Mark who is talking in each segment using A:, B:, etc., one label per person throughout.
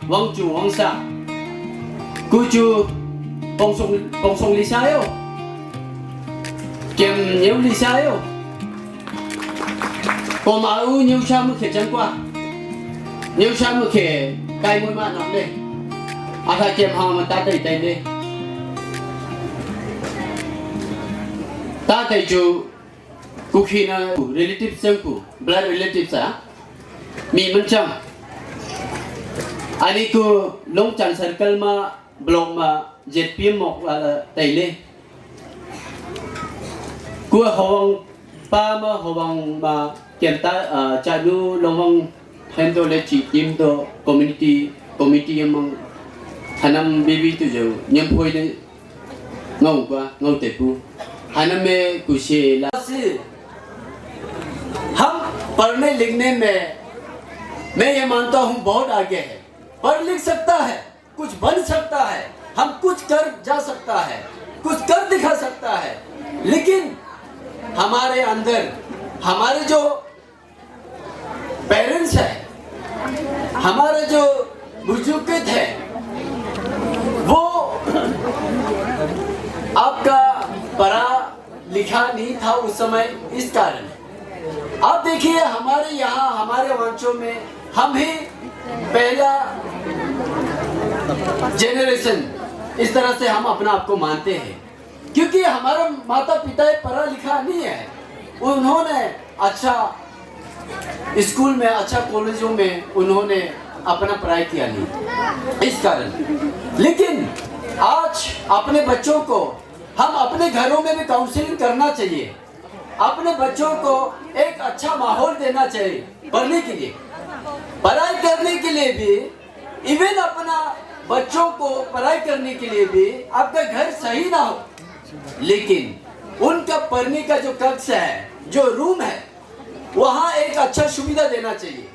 A: 王主王上，古主帮送李沙哟，兼牛李沙哟，我马乌牛沙木克真瓜，牛沙木克盖木嘛孬嘞，阿他兼哈嘛打对对嘞，打对就。Kuki na relative sangku, blood relative sa, mi mencam. Ani ku long chan circle ma blog ma JPM mok la taile. Ku hawang pa ma hawang ma kenta chanu longwang hendo le chi team do community yang hanam baby tu jo nyam phoi ne ngau kwa ngau te pu hanam me ku she la si हम पढ़ने लिखने में मैं ये मानता हूँ बहुत आगे है, पढ़ लिख सकता है, कुछ बन सकता है, हम कुछ कर जा सकता है, कुछ कर दिखा सकता है, लेकिन हमारे अंदर हमारे जो पेरेंट्स हैं, हमारे जो बुजुर्ग थे, वो आपका पढ़ा लिखा नहीं था उस समय। इस कारण आप देखिए हमारे यहाँ हमारे वंशों में हम ही पहला जेनरेशन इस तरह से हम अपना आप को मानते हैं, क्योंकि हमारा माता पिता पढ़ा लिखा नहीं है, उन्होंने अच्छा स्कूल में अच्छा कॉलेजों में उन्होंने अपना पढ़ाई किया नहीं, इस कारण। लेकिन आज अपने बच्चों को हम अपने घरों में भी काउंसलिंग करना चाहिए, अपने बच्चों को एक अच्छा माहौल देना चाहिए पढ़ने के लिए, पढ़ाई करने के लिए भी। इवन अपना बच्चों को पढ़ाई करने के लिए भी आपका घर सही ना हो, लेकिन उनका पढ़ने का जो कक्ष है, जो रूम है, वहाँ एक अच्छा सुविधा देना चाहिए,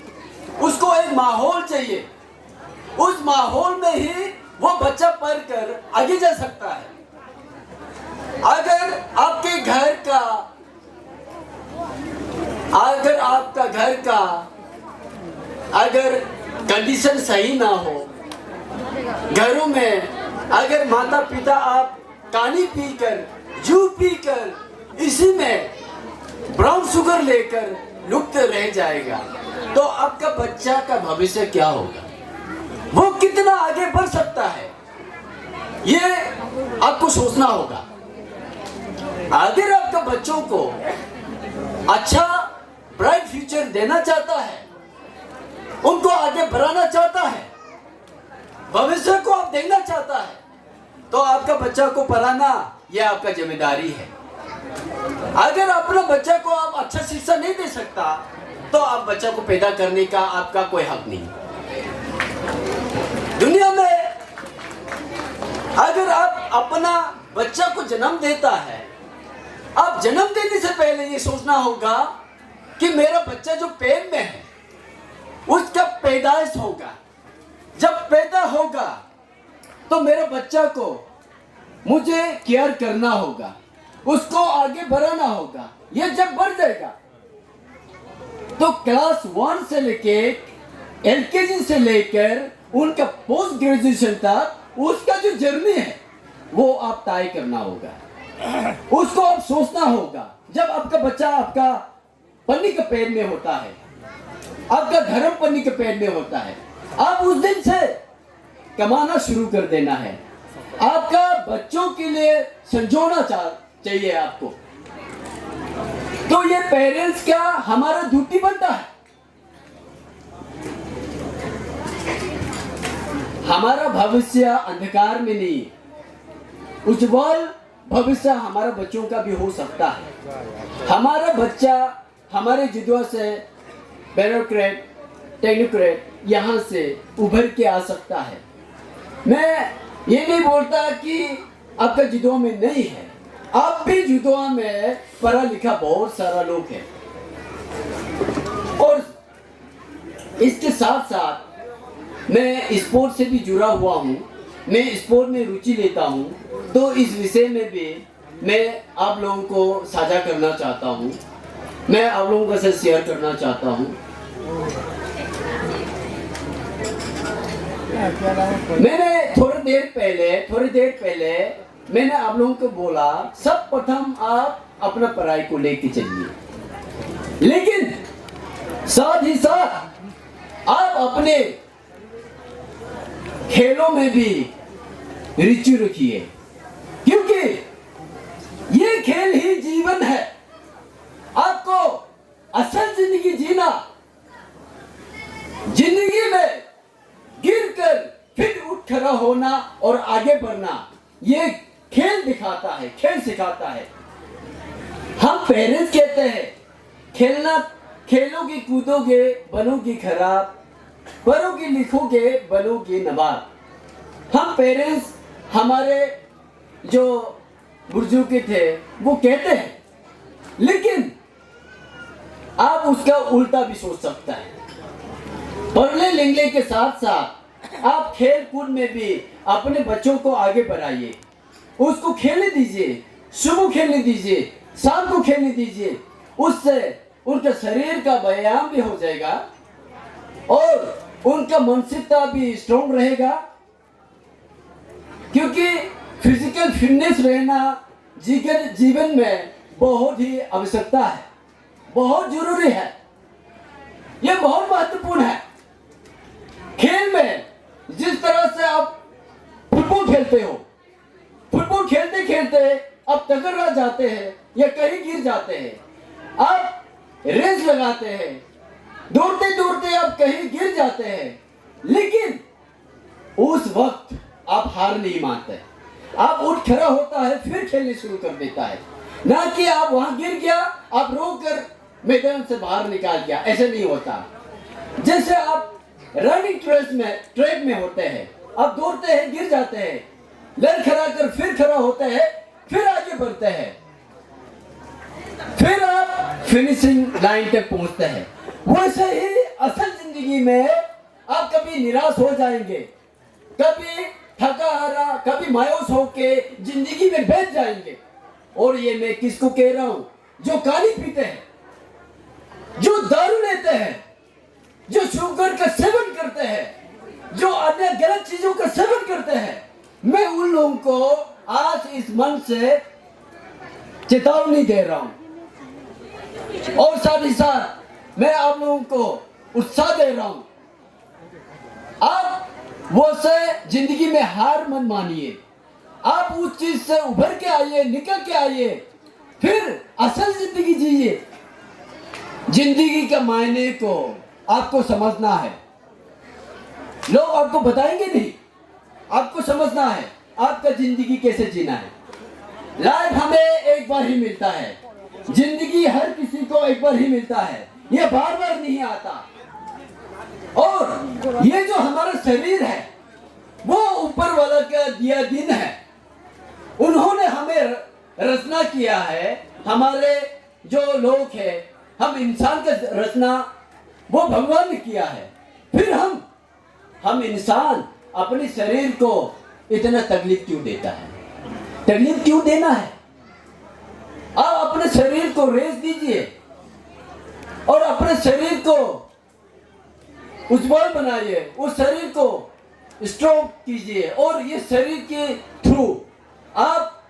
A: उसको एक माहौल चाहिए। उस माहौल में ही वो बच्चा पढ़कर आगे जा सकता है। अगर आपके घर का अगर कंडीशन सही ना हो, घरों में अगर माता पिता आप पानी पीकर जूस पीकर इसी में ब्राउन शुगर लेकर लुप्त रह जाएगा, तो आपका बच्चा का भविष्य क्या होगा, वो कितना आगे बढ़ सकता है, ये आपको सोचना होगा। अगर आपका बच्चों को अच्छा ब्राइट फ्यूचर देना चाहता है, उनको आगे बढ़ाना चाहता है, भविष्य को आप देखना चाहता है, तो आपका बच्चा को पढ़ाना यह आपका जिम्मेदारी है। अगर अपना बच्चा को आप अच्छा शिक्षा नहीं दे सकता, तो आप बच्चा को पैदा करने का आपका कोई हक नहीं। दुनिया में अगर आप अपना बच्चा को जन्म देता है, आप जन्म देने से पहले ये सोचना होगा कि मेरा बच्चा जो पेट में है उसका पैदाइश होगा, जब पैदा होगा तो मेरे बच्चा को मुझे केयर करना होगा, उसको आगे बढ़ाना होगा। ये जब बढ़ जाएगा तो क्लास 1 से लेके LKG से लेकर उनका पोस्ट ग्रेजुएशन तक उसका जो जर्नी है वो आप तय करना होगा, उसको आप सोचना होगा। जब आपका बच्चा आपका पन्नी के पेट में होता है, आपका धर्म पन्नी के पेट में होता है, आप उस दिन से कमाना शुरू कर देना है, आपका बच्चों के लिए संजोना चाहिए आपको। तो ये पेरेंट्स का हमारा ड्यूटी बनता है। हमारा भविष्य अंधकार में नहीं, उज्जवल भविष्य हमारा बच्चों का भी हो सकता है। हमारा बच्चा हमारे जुदवा से ब्यूरोक्रेट टेक्नोक्रेट यहाँ से उभर के आ सकता है। मैं ये नहीं बोलता कि आपका जुदवा में नहीं है, आप भी जुदवा में पढ़ा लिखा बहुत सारा लोग है, और इसके साथ साथ मैं स्पोर्ट से भी जुड़ा हुआ हूँ, मैं स्पोर्ट में रुचि लेता हूँ, तो इस विषय में भी मैं आप लोगों को साझा करना चाहता हूँ, मैं आप लोगों के साथ शेयर करना चाहता हूँ। मैंने थोड़ी देर पहले मैंने आप लोगों को बोला सब प्रथम आप अपना पढ़ाई को लेके चलिए, लेकिन साथ ही साथ आप अपने खेलों में भी रुचि रखिए, क्योंकि ये खेल ही जीवन है। आपको असल जिंदगी जीना, जिंदगी में गिरकर फिर उठ खड़ा होना और आगे बढ़ना, ये खेल दिखाता है, खेल सिखाता है। हम पेरेंट्स कहते हैं खेलोगे कूदोगे बनोगे खराब, पढ़ोगे लिखोगे बनोगे नवाब। हम पेरेंट्स, हमारे जो बुजुर्ग थे वो कहते हैं, लेकिन आप उसका उल्टा भी सोच सकता है। पढ़ने लिखने के साथ साथ आप खेल कूद में भी अपने बच्चों को आगे बढ़ाइए, उसको खेलने दीजिए, सुबह खेलने दीजिए, शाम को खेलने दीजिए। उससे उनका शरीर का व्यायाम भी हो जाएगा और उनका मानसिकता भी स्ट्रॉन्ग रहेगा, क्योंकि फिजिकल फिटनेस रहना जीवन में बहुत ही आवश्यकता है, बहुत जरूरी है, यह बहुत महत्वपूर्ण है। खेल में जिस तरह से आप फुटबॉल खेलते हो, फुटबॉल खेलते खेलते आप टकरा जाते हैं या कहीं गिर जाते हैं, आप रेस लगाते हैं, दौड़ते दौड़ते आप कहीं गिर जाते हैं, लेकिन उस वक्त आप हार नहीं मानते, आप उठ खड़ा होता है, फिर खेलने शुरू कर देता है। ना कि आप वहां गिर गया, आप रोक कर मैदान से बाहर निकाल दिया, ऐसे नहीं होता। जैसे आप रनिंग ट्रैक में होते हैं, आप दौड़ते हैं, गिर जाते हैं, लड़खड़ा कर फिर खड़ा होते हैं, फिर आगे बढ़ते हैं, फिर आप फिनिशिंग लाइन तक पहुंचते हैं। वैसे ही असल जिंदगी में आप कभी निराश हो जाएंगे, कभी थका हारा, कभी मायूस होके जिंदगी में बैठ जाएंगे। और ये मैं किसको कह रहा हूं? जो काली पीते हैं, जो दारू लेते हैं, जो शुगर का सेवन करते हैं, जो अन्य गलत चीजों का सेवन करते हैं, मैं उन लोगों को आज इस मन से चेतावनी दे रहा हूं। और साथ ही साथ मैं आप लोगों को उत्साह दे रहा हूं, आप वो से जिंदगी में हार मत मानिए, आप उस चीज से उभर के आइए, निकल के आइए, फिर असल जिंदगी जिए। जिंदगी के मायने को आपको समझना है, लोग आपको बताएंगे नहीं, आपको समझना है आपका जिंदगी कैसे जीना है। लाइफ हमें एक बार ही मिलता है, जिंदगी हर किसी को एक बार ही मिलता है, ये बार बार नहीं आता। और ये जो हमारा शरीर है वो ऊपर वाला का दिया दिन है, उन्होंने हमें रचना किया है। हमारे जो लोग हैं, हम इंसान का रचना वो भगवान ने किया है, फिर हम इंसान अपने शरीर को इतना तकलीफ क्यों देता है? तकलीफ क्यों देना है? आप अपने शरीर को रेस्ट दीजिए और अपने शरीर को उज्जवल बनाइए, उस शरीर को स्ट्रॉन्ग कीजिए, और ये शरीर के थ्रू आप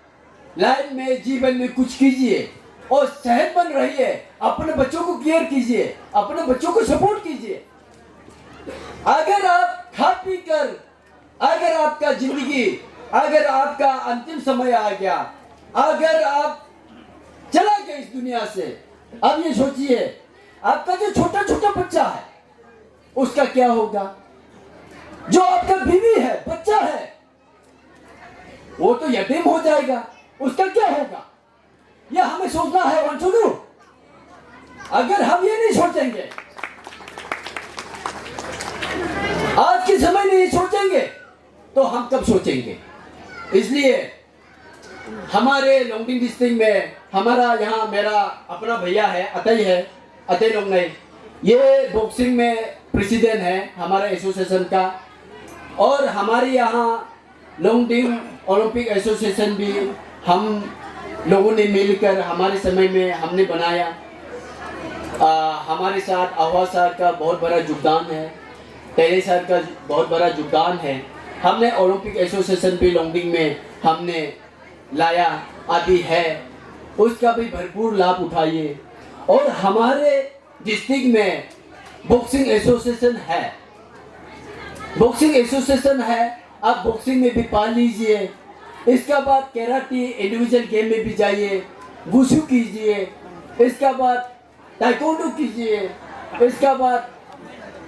A: लाइफ में, जीवन में कुछ कीजिए और सेहतमंद रहिए। अपने बच्चों को केयर कीजिए, अपने बच्चों को सपोर्ट कीजिए। अगर आप खा पी कर, अगर आपका जिंदगी, अगर आपका अंतिम समय आ गया, अगर आप चला गए इस दुनिया से, अब ये सोचिए आपका जो छोटा छोटा बच्चा है उसका क्या होगा? जो आपका बीवी है, बच्चा है, वो तो यतीम हो जाएगा, उसका क्या होगा? यह हमें सोचना है वंशुलू। अगर हम ये नहीं सोचेंगे, आज के समय नहीं सोचेंगे, तो हम कब सोचेंगे? इसलिए हमारे लोंगडिंग डिस्ट्रिक्ट में हमारा यहाँ मेरा अपना भैया है, अतई लोंगनई, ये बॉक्सिंग में प्रेसिडेंट है हमारा एसोसिएशन का। और हमारे यहाँ लोंगडिंग ओलंपिक एसोसिएशन भी हम लोगों ने मिलकर हमारे समय में हमने बनाया। हमारे साथ आवाज साहब का बहुत बड़ा योगदान है। टेरेसा का बहुत बड़ा योगदान है। हमने ओलंपिक एसोसिएशन भी लॉन्गडिंग में हमने लाया अभी है, उसका भी भरपूर लाभ उठाइए। और हमारे डिस्ट्रिक्ट में बॉक्सिंग एसोसिएशन है, बॉक्सिंग एसोसिएशन है, आप बॉक्सिंग में भी पार्ट लीजिए। इसका बाद कराटे इंडिविजुअल गेम में भी जाइए, वुशु कीजिए, इसका बाद ताइक्वांडो कीजिए, इसका बाद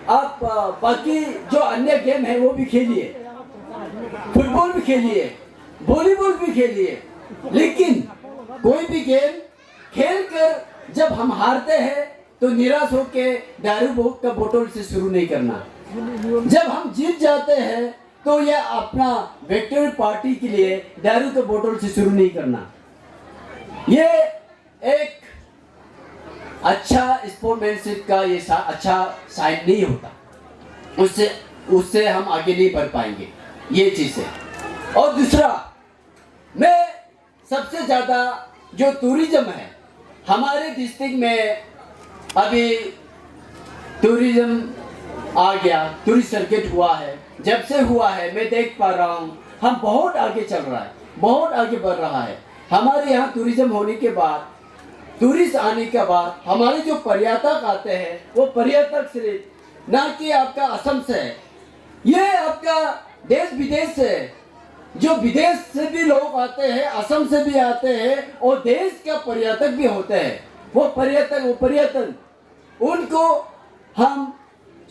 A: आप बाकी जो अन्य गेम है वो भी खेलिए, फुटबॉल भी खेलिए, वॉलीबॉल भी खेलिए। लेकिन कोई भी गेम खेल कर जब हम हारते हैं तो निराश होकर दारू का बोतल से शुरू नहीं करना। जब हम जीत जाते हैं तो ये अपना विक्ट्री पार्टी के लिए दारू के बोतल से शुरू नहीं करना। ये एक अच्छा स्पोर्ट्समैनशिप का ये अच्छा साइन नहीं होता, उससे हम आगे नहीं बढ़ पाएंगे, ये चीज़ है। और दूसरा, मैं सबसे ज़्यादा जो टूरिज्म है हमारे डिस्ट्रिक्ट में, अभी टूरिज्म आ गया, टूरिस्ट सर्किट हुआ है, जब से हुआ है मैं देख पा रहा हूँ हम बहुत आगे चल रहा है, बहुत आगे बढ़ रहा है। हमारे यहाँ टूरिज्म होने के बाद, टूरिस्ट आने के बाद हमारे जो पर्यटक आते हैं वो पर्यटक सिर्फ ना कि आपका असम से है, ये आपका देश विदेश से, जो विदेश से भी लोग आते हैं, असम से भी आते हैं और देश का पर्यटक भी होते हैं। वो पर्यटन उनको हम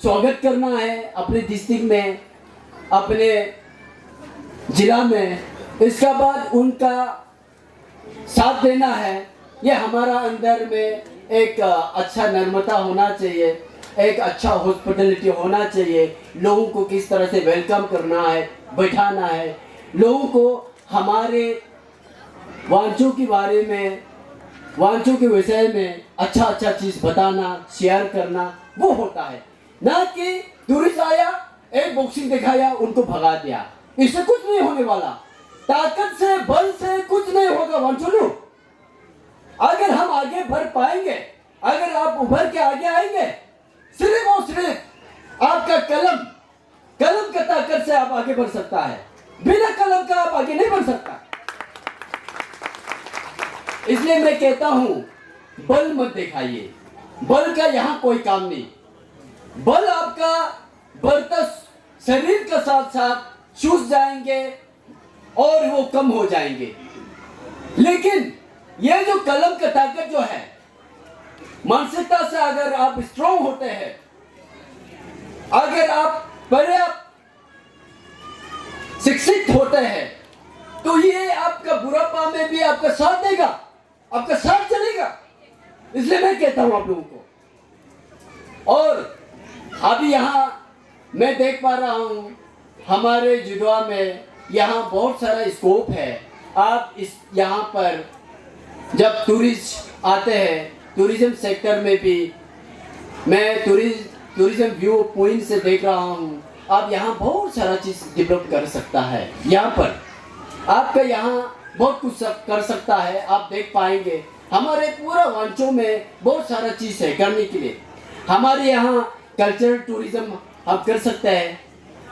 A: स्वागत करना है अपने डिस्ट्रिक्ट में, अपने जिला में। इसका बाद उनका साथ देना है। ये हमारा अंदर में एक अच्छा नर्मता होना चाहिए, एक अच्छा हॉस्पिटलिटी होना चाहिए। लोगों को किस तरह से वेलकम करना है, बैठाना है, लोगों को हमारे वांचों के बारे में, वांचों के विषय में अच्छा चीज़ बताना, शेयर करना, वो होता है। ना कि टूरिस्ट आया, एक बॉक्सिंग दिखाया, उनको भगा दिया। इससे कुछ नहीं होने वाला, ताकत से, बल से कुछ नहीं होगा वांचों। अगर हम आगे बढ़ पाएंगे, अगर आप उभर के आगे आएंगे, सिर्फ और सिर्फ आपका कलम का ताकत से आप आगे बढ़ सकता है, बिना कलम का आप आगे नहीं बढ़ सकता। इसलिए मैं कहता हूं, बल मत दिखाइए, बल का यहां कोई काम नहीं। बल आपका बढ़ता शरीर के साथ साथ सूझ जाएंगे और वो कम हो जाएंगे। लेकिन ये जो कलम का ताकत जो है, मानसिकता से अगर आप स्ट्रांग होते हैं, अगर आप पर्याप्त शिक्षित होते हैं, तो ये आपका बुढ़ापा में भी आपका साथ देगा, आपका साथ चलेगा। इसलिए मैं कहता हूं आप लोगों को। और अभी यहाँ मैं देख पा रहा हूँ हमारे जुडवा में यहाँ बहुत सारा स्कोप है। आप इस यहाँ पर जब टूरिस्ट आते हैं, टूरिज्म सेक्टर में भी मैं टूरिज्म व्यू पॉइंट से देख रहा हूँ, आप यहाँ बहुत सारा चीज़ डेवलप कर सकता है। यहाँ पर आपका यहाँ बहुत कुछ कर सकता है, आप देख पाएंगे। हमारे पूरा वांचो में बहुत सारा चीज़ है करने के लिए। हमारे यहाँ कल्चरल टूरिज्म हम कर सकते हैं।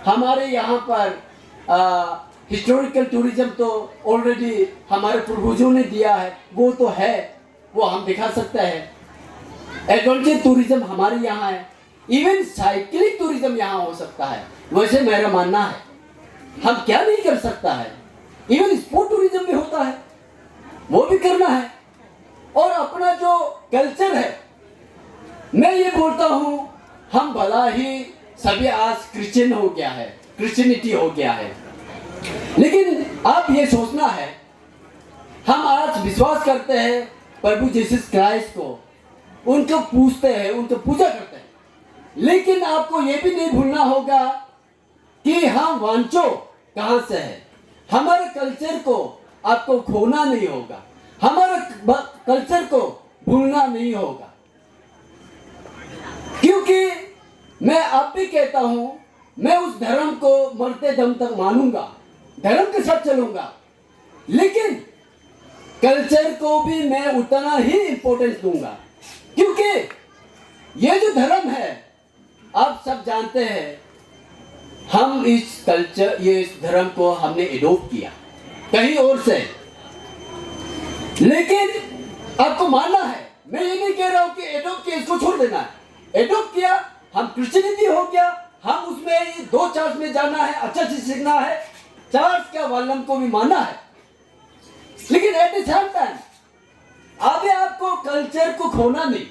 A: हमारे यहाँ पर हिस्टोरिकल टूरिज्म तो ऑलरेडी हमारे पूर्वजों ने दिया है, वो तो है, वो हम दिखा सकते हैं। एडवेंचर टूरिज्म हमारे यहाँ है, इवन साइकिलिंग टूरिज्म यहाँ हो सकता है। वैसे मेरा मानना है हम क्या नहीं कर सकता है, इवन स्पोर्ट टूरिज्म भी होता है, वो भी करना है। और अपना जो कल्चर है, मैं ये बोलता हूँ, हम भला ही सभी आज क्रिश्चियन हो गया है, क्रिश्चियनिटी हो गया है, लेकिन आप ये सोचना है, हम आज विश्वास करते हैं प्रभु जीसस क्राइस्ट को, उनको पूजते हैं, उनको पूजा करते हैं, लेकिन आपको ये भी नहीं भूलना होगा कि हम वांचो कहाँ से है। हमारे कल्चर को आपको खोना नहीं होगा, हमारे कल्चर को भूलना नहीं होगा। क्योंकि मैं अब भी कहता हूं, मैं उस धर्म को मरते दम तक मानूंगा, धर्म के साथ चलूंगा, लेकिन कल्चर को भी मैं उतना ही इंपॉर्टेंस दूंगा। क्योंकि ये जो धर्म है, आप सब जानते हैं, हम इस कल्चर, ये इस धर्म को हमने एडॉप्ट किया कहीं और से। लेकिन आपको मानना है, मैं ये नहीं कह रहा हूं कि एडॉप्ट किया इसको छोड़ देना है। एडॉप्ट किया, हम क्रिश्चियनिटी हो गया, हम उसमें 2 चर्च में जाना है, अच्छा चीज सीखना है, चर्च का वालम को भी मानना है। लेकिन एट द सेम टाइम अभी आपको कल्चर को खोना नहीं।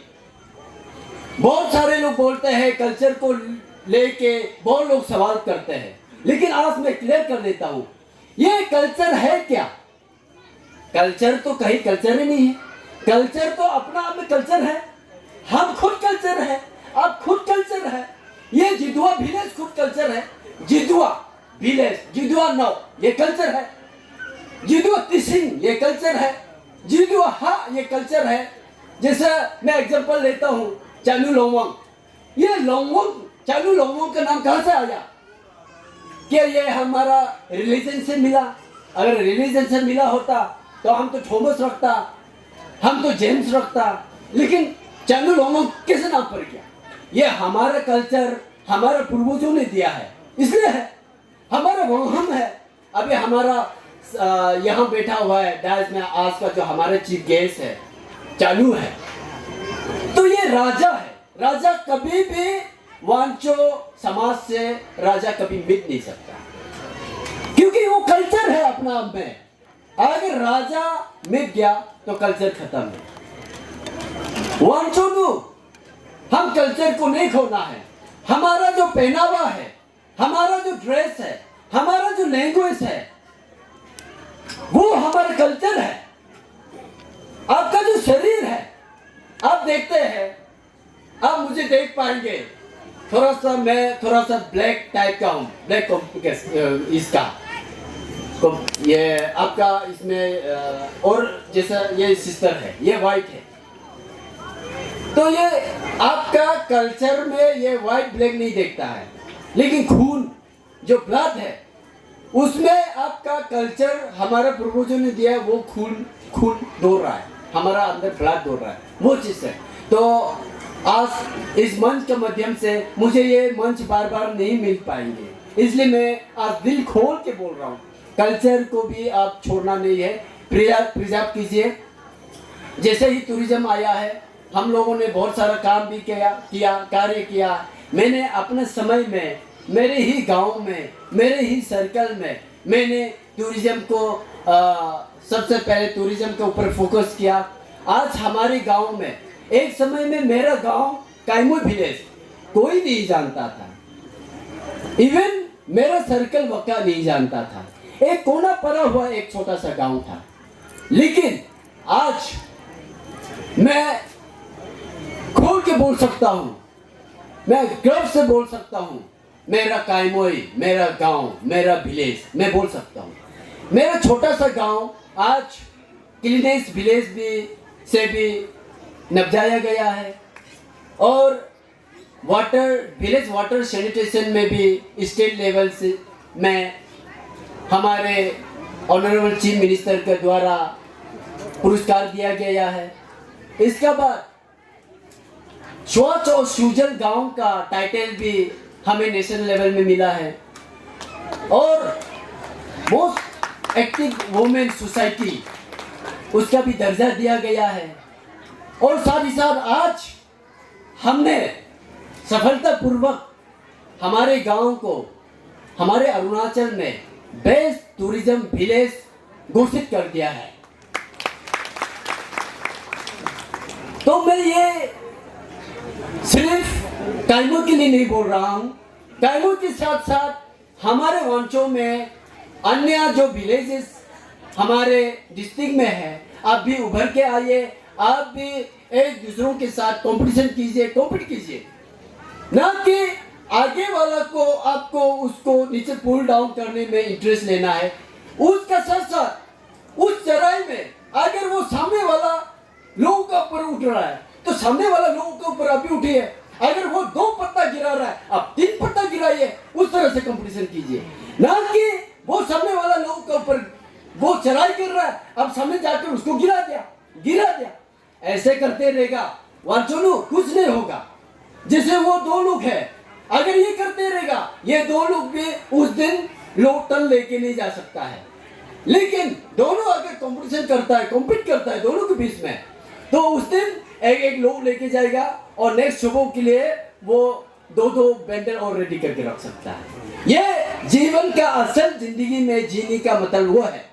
A: बहुत सारे लोग बोलते हैं कल्चर को लेके, बहुत लोग सवाल करते हैं, लेकिन आज मैं क्लियर कर देता हूं, ये कल्चर है क्या? कल्चर तो कहीं कल्चर ही नहीं है। कल्चर तो अपना आप में कल्चर है, हम खुद कल्चर है, आप खुद कल्चर है। ये जिदुआ विलेज खुद कल्चर है, जिदुआ विलेज, जिदुआ नौ ये कल्चर है, जिदुआ तिसिंग ये कल्चर है, जिदुआ हा ये कल्चर है। जैसे मैं एग्जांपल लेता हूं, चालू लोंगवांग, ये लोंगवांग, चालू लोंगवांग का नाम कहां से आया? क्या ये हमारा रिलीजन से मिला? अगर रिलीजन से मिला होता तो हम तो थॉमस रखता, हम तो जेम्स रखता, लेकिन चालू लोंगवांग कैसे नाम पड़ गया? ये हमारा कल्चर हमारे पूर्वजों ने दिया है, इसलिए है, हमारा वहम है। अभी हमारा यहाँ बैठा हुआ है डायस में, आज का जो हमारा चीफ गेस्ट है चालू है, तो ये राजा है। राजा कभी भी वांचो समाज से राजा कभी मिट नहीं सकता, क्योंकि वो कल्चर है अपना आप में। अगर राजा मिट गया तो कल्चर खत्म है। वांचो नु, हम कल्चर को नहीं खोना है। हमारा जो पहनावा है, हमारा जो ड्रेस है, हमारा जो लैंग्वेज है, वो हमारा कल्चर है। आपका जो शरीर है, आप देखते हैं, आप मुझे देख पाएंगे, थोड़ा सा मैं थोड़ा सा ब्लैक टाइप का हूँ, ब्लैक इसका तो ये आपका इसमें, और जैसा ये सिस्टर है ये वाइट है, तो ये आपका कल्चर में ये वाइट ब्लैक नहीं देखता है, लेकिन खून जो ब्लड है उसमें आपका कल्चर हमारे पूर्वजों ने दिया है, वो खून दौड़ रहा है, हमारा अंदर ब्लड दौड़ रहा है, वो चीज है। तो आज इस मंच के माध्यम से मुझे ये मंच बार बार नहीं मिल पाएंगे, इसलिए मैं आज दिल खोल के बोल रहा हूँ, कल्चर को भी आप छोड़ना नहीं है, प्रिजर्व कीजिए। जैसे ही टूरिज्म आया है, हम लोगों ने बहुत सारा काम भी कार्य किया। मैंने अपने समय में, मेरे ही गांव में, मेरे ही सर्कल में मैंने टूरिज्म को सबसे पहले टूरिज्म के ऊपर फोकस किया। आज हमारे गांव में, एक समय में मेरा गांव कायमो विलेज कोई नहीं जानता था, इवन मेरा सर्कल वक्का नहीं जानता था, एक कोना पड़ा हुआ एक छोटा सा गांव था। लेकिन आज मैं खोल के बोल सकता हूं, मैं गर्व से बोल सकता हूं, मेरा कायमोई, मेरा गांव, मेरा विलेज, मैं बोल सकता हूं। मेरा छोटा सा गांव आज क्लीनेस्ट विलेज से भी नपजाया गया है, और विलेज वाटर सैनिटेशन में भी स्टेट लेवल से मैं हमारे ऑनरेबल चीफ मिनिस्टर के द्वारा पुरस्कार दिया गया है। इसके बाद स्वच्छ और सुजल गांव का टाइटल भी हमें नेशनल लेवल में मिला है, और मोस्ट एक्टिव वुमेन सोसाइटी उसका भी दर्जा दिया गया है। और साथ ही साथ आज हमने सफलतापूर्वक हमारे गांव को, हमारे अरुणाचल में बेस्ट टूरिज्म विलेज घोषित कर दिया है। तो मैं ये सिर्फ कायमो के लिए नहीं बोल रहा हूँ, कायमो के साथ साथ हमारे वांचो में अन्य जो विलेजेस हमारे डिस्ट्रिक्ट में है, आप भी उभर के आइए, आप भी एक दूसरों के साथ कंपटीशन कीजिए, कॉम्पीट कीजिए, ना कि आगे वाला को आपको उसको नीचे पुल डाउन करने में इंटरेस्ट लेना है। उसका साथ साथ उस चढ़ाई में अगर वो सामने वाला लोगों का ऊपर उठ रहा है तो सामने वाला लोगों के ऊपर आप भी उठिए, अगर वो 2 पत्ता गिरा रहा है आप 3 पत्ता गिराइए, उस तरह से कंपटीशन कीजिए, ना कि वो सामने वाला लोगों के ऊपर वो चढ़ाई कर रहा है आप सामने जाकर उसको गिरा दिया। ऐसे करते रहेगा वांचोनु कुछ नहीं होगा। जैसे वो 2 लोग हैं, अगर ये करते रहेगा, ये दो लोग भी उस दिन लोटन लेके नहीं जा सकता है। लेकिन दोनों अगर कंपटीशन करता है, कॉम्पीट करता है दोनों के बीच में, तो उस दिन एक एक लोग लेके जाएगा और नेक्स्ट सुबह के लिए वो दो दो बंडल और रेडी करके रख सकता है। ये जीवन का असल जिंदगी में जीने का मतलब वो है।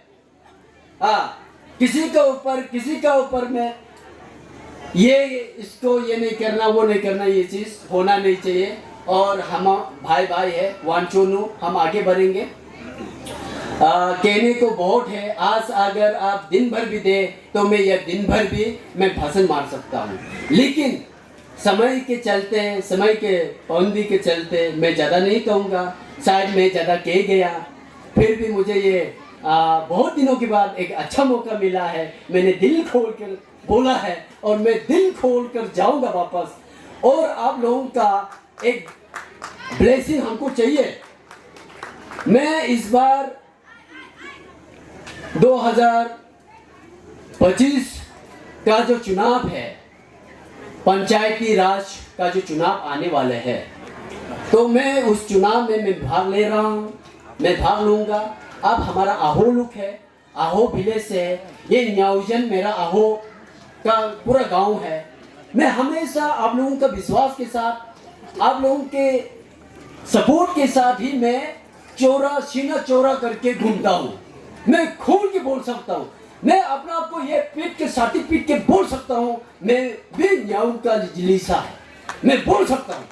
A: किसी का ऊपर में ये इसको ये नहीं करना, वो नहीं करना, ये चीज होना नहीं चाहिए। और हम भाई भाई है, वांचोनु, हम आगे बढ़ेंगे। कहने को बहुत है, आज अगर आप दिन भर भी दे तो मैं यह दिन भर भी मैं भाषण मार सकता हूँ, लेकिन समय के चलते, समय के पाबंदी के चलते मैं ज़्यादा नहीं कहूँगा। शायद मैं ज़्यादा कह गया, फिर भी मुझे ये बहुत दिनों के बाद एक अच्छा मौका मिला है। मैंने दिल खोल कर बोला है और मैं दिल खोल कर जाऊँगा वापस। और आप लोगों का एक ब्लेसिंग हमको चाहिए। मैं इस बार 2025 का जो चुनाव है, पंचायती राज का जो चुनाव आने वाले है, तो मैं उस चुनाव में मैं भाग ले रहा हूँ, मैं भाग लूँगा। अब हमारा आहो लुक है, आहो विलेज से, ये न्याउजन मेरा आहो का पूरा गांव है। मैं हमेशा आप लोगों का विश्वास के साथ, आप लोगों के सपोर्ट के साथ ही मैं सीना चौड़ा करके घूमता हूँ। मैं खोल के बोल सकता हूँ, मैं अपना आपको ये पीट के साथी पीट के बोल सकता हूँ, मैं भी न्याऊ का जिलीसा है, मैं बोल सकता हूँ।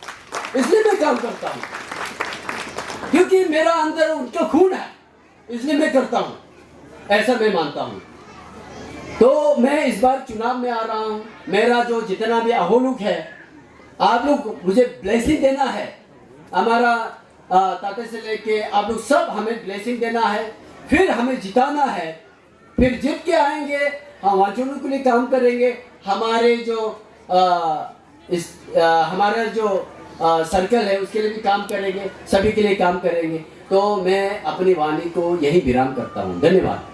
A: इसलिए मैं काम करता हूँ, क्योंकि मेरा अंदर उनका खून है, इसलिए मैं करता हूँ, ऐसा मैं मानता हूँ। तो मैं इस बार चुनाव में आ रहा हूँ। मेरा जो जितना भी अहोलुक है, आप लोग मुझे ब्लेसिंग देना है। हमारा ताते से लेके आप लोग सब हमें ब्लेसिंग देना है, फिर हमें जिताना है। फिर जीत के आएंगे, हम वाचनों के लिए काम करेंगे। हमारे जो हमारा जो सर्कल है उसके लिए भी काम करेंगे, सभी के लिए काम करेंगे। तो मैं अपनी वाणी को यही विराम करता हूँ। धन्यवाद।